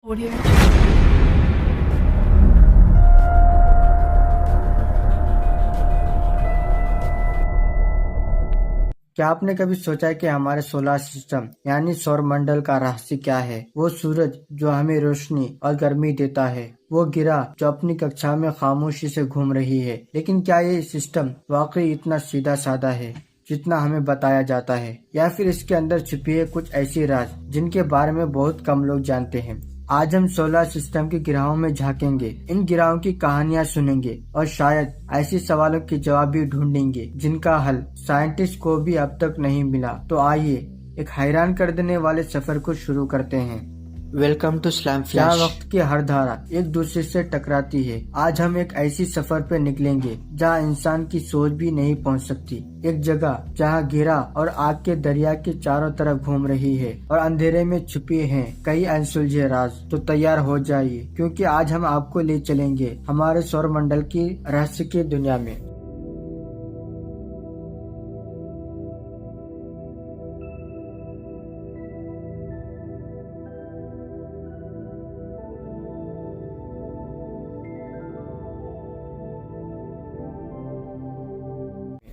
Audio. क्या आपने कभी सोचा है कि हमारे सोलर सिस्टम यानी सौर मंडल का रहस्य क्या है? वो सूरज जो हमें रोशनी और गर्मी देता है, वो गिरह जो अपनी कक्षा में खामोशी से घूम रही है। लेकिन क्या ये सिस्टम वाकई इतना सीधा साधा है जितना हमें बताया जाता है, या फिर इसके अंदर छिपी है कुछ ऐसी राज जिनके बारे में बहुत कम लोग जानते हैं? आज हम सोलर सिस्टम के गिरहों में झांकेंगे, इन गिरहों की कहानियां सुनेंगे और शायद ऐसे सवालों के जवाब भी ढूंढेंगे जिनका हल साइंटिस्ट को भी अब तक नहीं मिला। तो आइए एक हैरान कर देने वाले सफर को शुरू करते हैं। वेलकम टू स्लैम क्या फ्लैश। वक्त की हर धारा एक दूसरे से टकराती है। आज हम एक ऐसी सफर पे निकलेंगे जहाँ इंसान की सोच भी नहीं पहुँच सकती। एक जगह जहाँ घेरा और आग के दरिया के चारों तरफ घूम रही है और अंधेरे में छुपे हैं कई अनसुलझे राज। तो तैयार हो जाइए, क्योंकि आज हम आपको ले चलेंगे हमारे सौर मंडल की रहस्य की दुनिया में।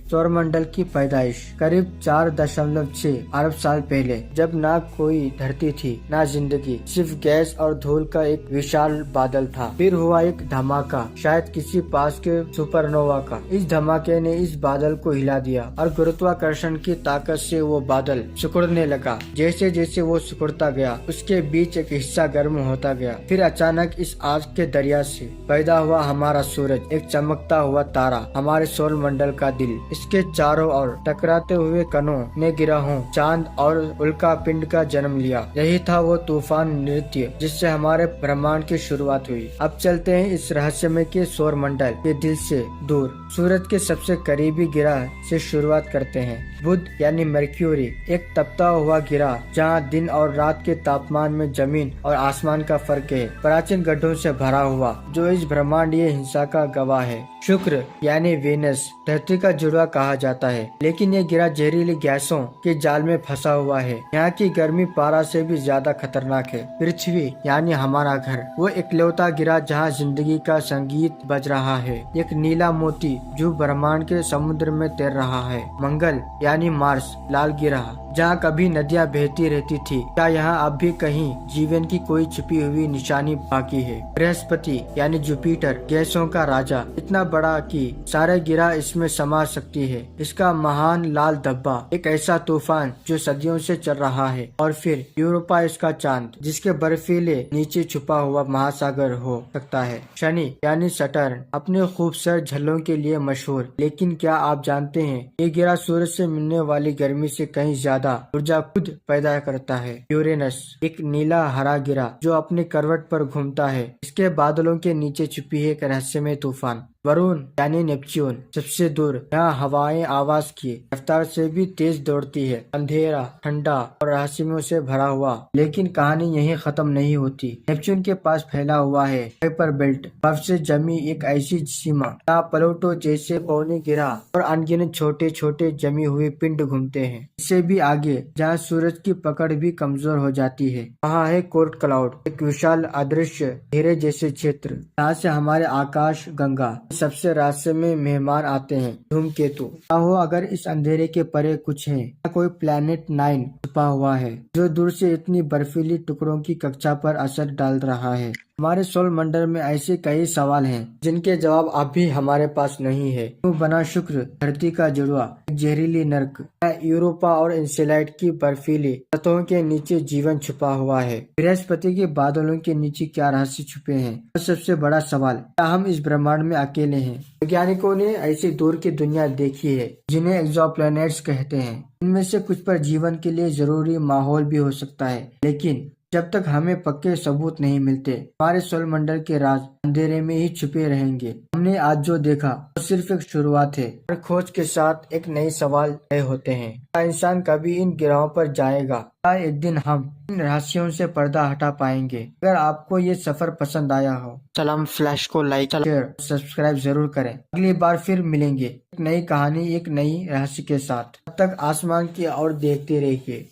सौरमंडल की पैदाइश करीब 4.6 अरब साल पहले, जब ना कोई धरती थी ना जिंदगी, सिर्फ गैस और धूल का एक विशाल बादल था। फिर हुआ एक धमाका, शायद किसी पास के सुपरनोवा का। इस धमाके ने इस बादल को हिला दिया और गुरुत्वाकर्षण की ताकत से वो बादल सिकुड़ने लगा। जैसे जैसे वो सिकुड़ता गया, उसके बीच एक हिस्सा गर्म होता गया। फिर अचानक इस आग के दरिया से पैदा हुआ हमारा सूरज, एक चमकता हुआ तारा, हमारे सौर मंडल का दिल। इसके चारों ओर टकराते हुए कणों ने गिरहों, चांद और उल्का पिंड का जन्म लिया। यही था वो तूफान नृत्य जिससे हमारे ब्रह्मांड की शुरुआत हुई। अब चलते हैं इस रहस्यमय के सौर मंडल के दिल से दूर, सूरज के सबसे करीबी गिरह से शुरुआत करते हैं। बुध यानी मर्क्यूरी, एक तपता हुआ गिरह जहाँ दिन और रात के तापमान में जमीन और आसमान का फर्क है। प्राचीन गड्ढों से भरा हुआ, जो इस ब्रह्मांडीय हिंसा का गवाह है। शुक्र यानी वेनस, धरती का जुड़वा कहा जाता है, लेकिन ये गिरह जहरीली गैसों के जाल में फंसा हुआ है। यहाँ की गर्मी पारा से भी ज्यादा खतरनाक है। पृथ्वी यानी हमारा घर, वो इकलौता गिरह जहाँ जिंदगी का संगीत बज रहा है। एक नीला मोती जो ब्रह्मांड के समुद्र में तैर रहा है। मंगल यानी मार्स, लाल गिरह जहाँ कभी नदियाँ बहती रहती थी। क्या यहाँ अब भी कहीं जीवन की कोई छिपी हुई निशानी बाकी है? बृहस्पति यानी जुपिटर, गैसों का राजा, इतना बड़ा कि सारे गिरह इसमें समा सकती है। इसका महान लाल धब्बा, एक ऐसा तूफान जो सदियों से चल रहा है। और फिर यूरोपा, इसका चांद, जिसके बर्फीले नीचे छुपा हुआ महासागर हो सकता है। शनि यानी सटर्न, अपने खूबसूरत झल्लों के लिए मशहूर। लेकिन क्या आप जानते हैं ये गिरह सूरज से मिलने वाली गर्मी से कहीं ज्यादा ऊर्जा खुद पैदा करता है। यूरेनस, एक नीला हरा गिरह जो अपनी करवट पर घूमता है। इसके बादलों के नीचे छुपी है एक रहस्यमय तूफान। वरुण यानी नेपच्यून, सबसे दूर, यहाँ हवाएं आवाज की रफ्तार से भी तेज दौड़ती है। अंधेरा, ठंडा और रहस्यों से भरा हुआ। लेकिन कहानी यहीं खत्म नहीं होती। नेपच्यून के पास फैला हुआ है कुइपर बेल्ट, बर्फ से जमी एक ऐसी सीमा जहाँ प्लूटो जैसे पौने गिरह और अनगिनत छोटे छोटे जमी हुए पिंड घूमते हैं। इससे भी आगे, जहाँ सूरज की पकड़ भी कमजोर हो जाती है, वहाँ है कोर्ट क्लाउड, एक विशाल अदृश्य घेरे जैसे क्षेत्र जहाँ से हमारे आकाश गंगा सबसे रास्ते में मेहमान आते हैं। धूमकेतु, क्या हो अगर इस अंधेरे के परे कुछ है? क्या कोई प्लैनेट 9 छुपा हुआ है जो दूर से इतनी बर्फीली टुकड़ों की कक्षा पर असर डाल रहा है? हमारे सौर मंडल में ऐसे कई सवाल हैं जिनके जवाब अब भी हमारे पास नहीं है। क्यों बना शुक्र धरती का जुड़वा एक जहरीली नर्क? क्या यूरोपा और इंसेलाइट की बर्फीली सतहों के नीचे जीवन छुपा हुआ है? बृहस्पति के बादलों के नीचे क्या रहस्य छुपे हैं? और सबसे बड़ा सवाल, क्या हम इस ब्रह्मांड में अकेले हैं? वैज्ञानिकों ने ऐसी दूर की दुनिया देखी है जिन्हें एक्सोप्लैनेट्स कहते हैं। इनमें से कुछ पर जीवन के लिए जरूरी माहौल भी हो सकता है, लेकिन जब तक हमें पक्के सबूत नहीं मिलते, हमारे सौर मंडल के राज अंधेरे में ही छुपे रहेंगे। हमने आज जो देखा वो सिर्फ एक शुरुआत है। हर खोज के साथ एक नए सवाल तय होते हैं। क्या इंसान कभी इन ग्रहों पर जाएगा? क्या एक दिन हम इन रहस्यों से पर्दा हटा पाएंगे? अगर आपको ये सफर पसंद आया हो, सलाम फ्लैश को लाइक, शेयर, सब्सक्राइब जरूर करें। अगली बार फिर मिलेंगे एक नई कहानी, एक नई रहस्य के साथ। तब तक आसमान की ओर देखते रहिए।